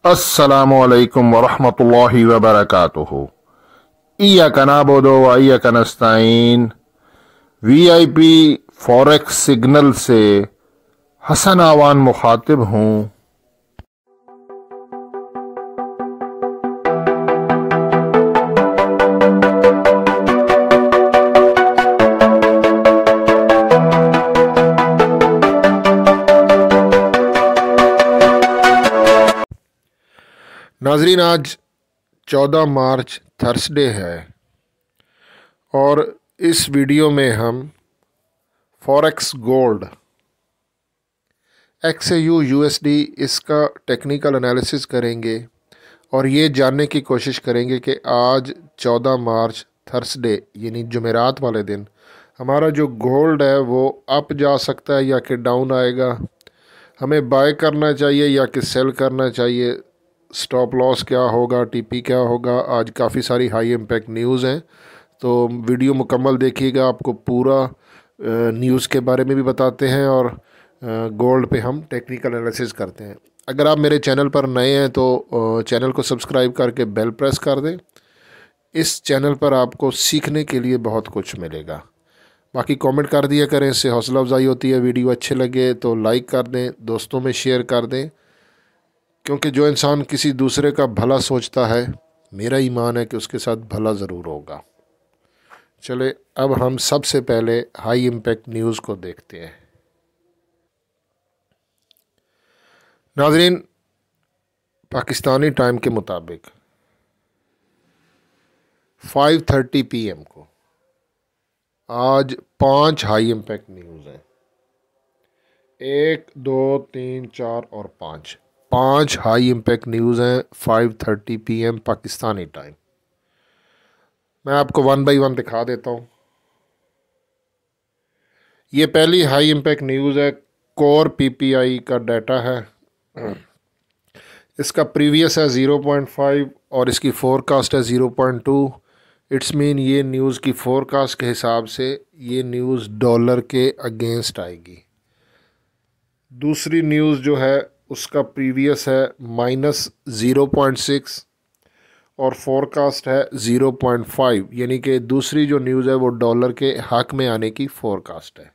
अस्सलामुअलैकुम वरहमतुल्लाहि वबरकातुहू। इय्याका नअबुदु व इय्याका नस्तईन। वीआईपी फॉरेक्स सिग्नल से हसन आवान मुखातिब हूँ। नाजरीन, आज 14 मार्च थर्सडे है और इस वीडियो में हम फॉरेक्स गोल्ड XAU USD इसका टेक्निकल एनालिसिस करेंगे और ये जानने की कोशिश करेंगे कि आज 14 मार्च थर्सडे यानी जुमेरात वाले दिन हमारा जो गोल्ड है वो अप जा सकता है या कि डाउन आएगा, हमें बाय करना चाहिए या कि सेल करना चाहिए, स्टॉप लॉस क्या होगा, टीपी क्या होगा। आज काफ़ी सारी हाई इम्पैक्ट न्यूज़ हैं, तो वीडियो मुकम्मल देखिएगा। आपको पूरा न्यूज़ के बारे में भी बताते हैं और गोल्ड पे हम टेक्निकल एनालिसिस करते हैं। अगर आप मेरे चैनल पर नए हैं तो चैनल को सब्सक्राइब करके बेल प्रेस कर दें। इस चैनल पर आपको सीखने के लिए बहुत कुछ मिलेगा। बाकी कमेंट कर दिया करें, इससे हौसला अफजाई होती है। वीडियो अच्छे लगे तो लाइक कर दें, दोस्तों में शेयर कर दें, क्योंकि जो इंसान किसी दूसरे का भला सोचता है, मेरा ईमान है कि उसके साथ भला ज़रूर होगा। चले अब हम सबसे पहले हाई इम्पैक्ट न्यूज़ को देखते हैं। नाजरीन, पाकिस्तानी टाइम के मुताबिक 5:30 PM को आज 5 हाई इम्पैक्ट न्यूज़ हैं। 1, 2, 3, 4 और 5 हाई इम्पैक्ट न्यूज़ हैं 5:30 PM पाकिस्तानी टाइम। मैं आपको वन बाई वन दिखा देता हूँ। ये पहली हाई इम्पैक्ट न्यूज़ है, कोर PPI का डाटा है। इसका प्रीवियस है 0.5 और इसकी फ़ोरकास्ट है 0.2। इट्स मीन ये न्यूज़ की फ़ोरकास्ट के हिसाब से ये न्यूज़ डॉलर के अगेंस्ट आएगी। दूसरी न्यूज़ जो है उसका प्रीवियस है -0.6 और फोरकास्ट है 0.5, यानी कि दूसरी जो न्यूज़ है वो डॉलर के हक में आने की फोरकास्ट है।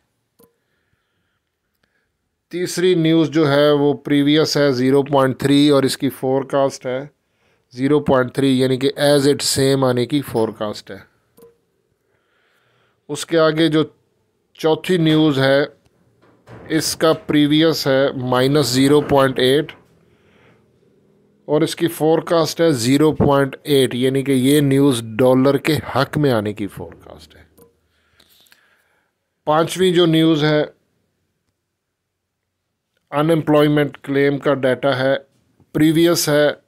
तीसरी न्यूज़ जो है वो प्रीवियस है 0.3 और इसकी फोरकास्ट है 0.3, यानी कि एज इट सेम आने की फोरकास्ट है। उसके आगे जो चौथी न्यूज़ है इसका प्रीवियस है -0.8 और इसकी फ़ोरकास्ट है 0.8, यानी कि ये न्यूज़ डॉलर के हक में आने की फ़ोरकास्ट है। पांचवी जो न्यूज़ है अनएम्प्लॉयमेंट क्लेम का डाटा है। प्रीवियस है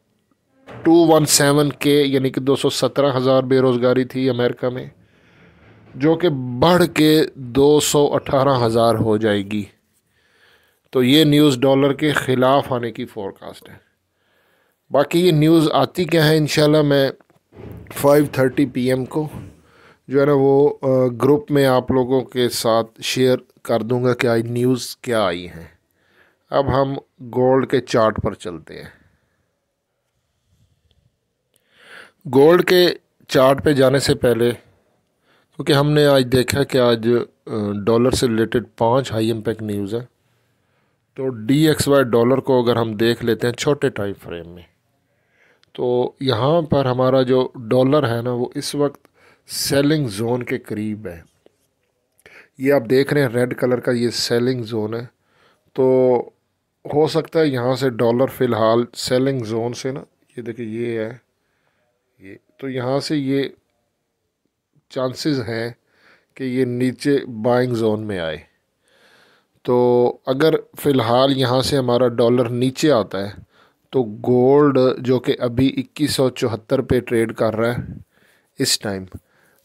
217K, यानी कि 217,000 बेरोज़गारी थी अमेरिका में, जो कि बढ़ के 218,000 हो जाएगी। तो ये न्यूज़ डॉलर के ख़िलाफ़ आने की फ़ोरकास्ट है। बाकी ये न्यूज़ आती क्या है, इंशाल्लाह मैं 5:30 PM को जो है ना वो ग्रुप में आप लोगों के साथ शेयर कर दूंगा कि आज न्यूज़ क्या आई है। अब हम गोल्ड के चार्ट पर चलते हैं। गोल्ड के चार्ट पे जाने से पहले, क्योंकि हमने आज देखा कि आज डॉलर से रिलेटेड 5 हाई इम्पैक्ट न्यूज़ है, तो DXY डॉलर को अगर हम देख लेते हैं छोटे टाइम फ्रेम में, तो यहाँ पर हमारा जो डॉलर है ना वो इस वक्त सेलिंग जोन के करीब है। ये आप देख रहे हैं रेड कलर का, ये सेलिंग जोन है। तो हो सकता है यहाँ से डॉलर फ़िलहाल सेलिंग जोन से ना, ये देखिए ये है ये, तो यहाँ से ये चांसेस हैं कि ये नीचे बाइंग जोन में आए। तो अगर फ़िलहाल यहाँ से हमारा डॉलर नीचे आता है तो गोल्ड जो कि अभी 2174 पे ट्रेड कर रहा है इस टाइम,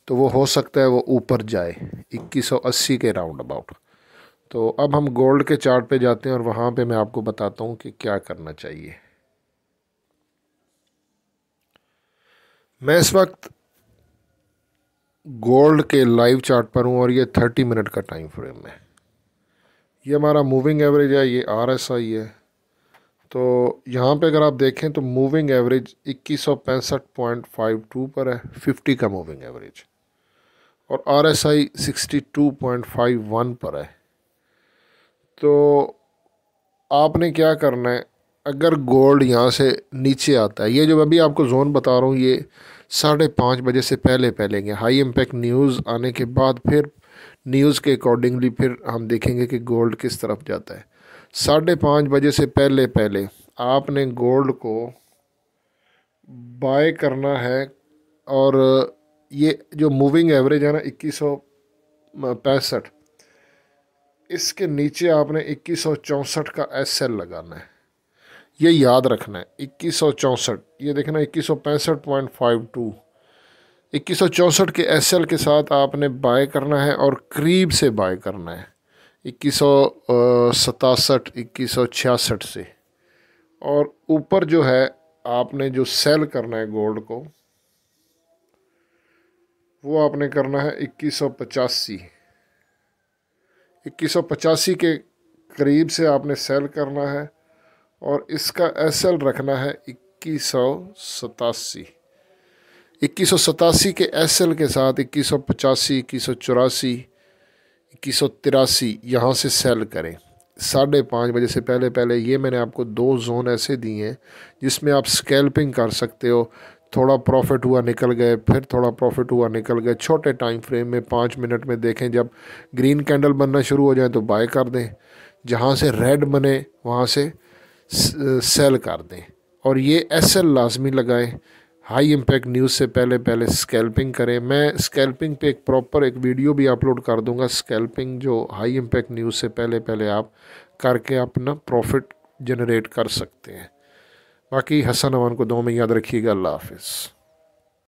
तो वो हो सकता है वो ऊपर जाए 2180 के राउंड अबाउट। तो अब हम गोल्ड के चार्ट पे जाते हैं और वहाँ पे मैं आपको बताता हूँ कि क्या करना चाहिए। मैं इस वक्त गोल्ड के लाइव चार्ट पर हूँ और ये 30 मिनट का टाइम फ्रेम है। ये हमारा मूविंग एवरेज है, ये RSI है। तो यहाँ पे अगर आप देखें तो मूविंग एवरेज 2165.52 पर है, 50 का मूविंग एवरेज, और RSI 62.51 पर है। तो आपने क्या करना है, अगर गोल्ड यहाँ से नीचे आता है, ये जो अभी आपको जोन बता रहा हूँ ये 5:30 बजे से पहले पहले हाई इम्पैक्ट न्यूज़ आने के बाद फिर न्यूज़ के अकॉर्डिंगली फिर हम देखेंगे कि गोल्ड किस तरफ जाता है। 5:30 बजे से पहले पहले आपने गोल्ड को बाय करना है, और ये जो मूविंग एवरेज है ना 2165, इसके नीचे आपने 2164 का SL लगाना है, ये याद रखना है। 2164, ये देखना 2165.52, 2164 के SL के साथ आपने बाय करना है और करीब से बाय करना है 2167, 2166 से, और ऊपर जो है आपने जो सेल करना है गोल्ड को, वो आपने करना है 2185, 2185 के करीब से आपने सेल करना है, और इसका SL रखना है 2187, 2187 के SL के साथ 2185, 2184, 2183 यहाँ से सेल करें 5:30 बजे से पहले पहले। ये मैंने आपको 2 जोन ऐसे दिए हैं जिसमें आप स्कैल्पिंग कर सकते हो। थोड़ा प्रॉफिट हुआ निकल गए, फिर थोड़ा प्रॉफिट हुआ निकल गए, छोटे टाइम फ्रेम में 5 मिनट में देखें। जब ग्रीन कैंडल बनना शुरू हो जाए तो बाय कर दें, जहाँ से रेड बने वहाँ से सेल कर दें, और ये SL लाजमी लगाएं। हाई इम्पैक्ट न्यूज़ से पहले पहले स्कैल्पिंग करें। मैं स्कैल्पिंग पे एक प्रॉपर एक वीडियो भी अपलोड कर दूंगा, स्कैल्पिंग जो हाई इम्पैक्ट न्यूज़ से पहले पहले आप करके अपना प्रॉफिट जनरेट कर सकते हैं। बाकी हसन अमान को दुआ में याद रखिएगा। अल्लाह हाफिज़।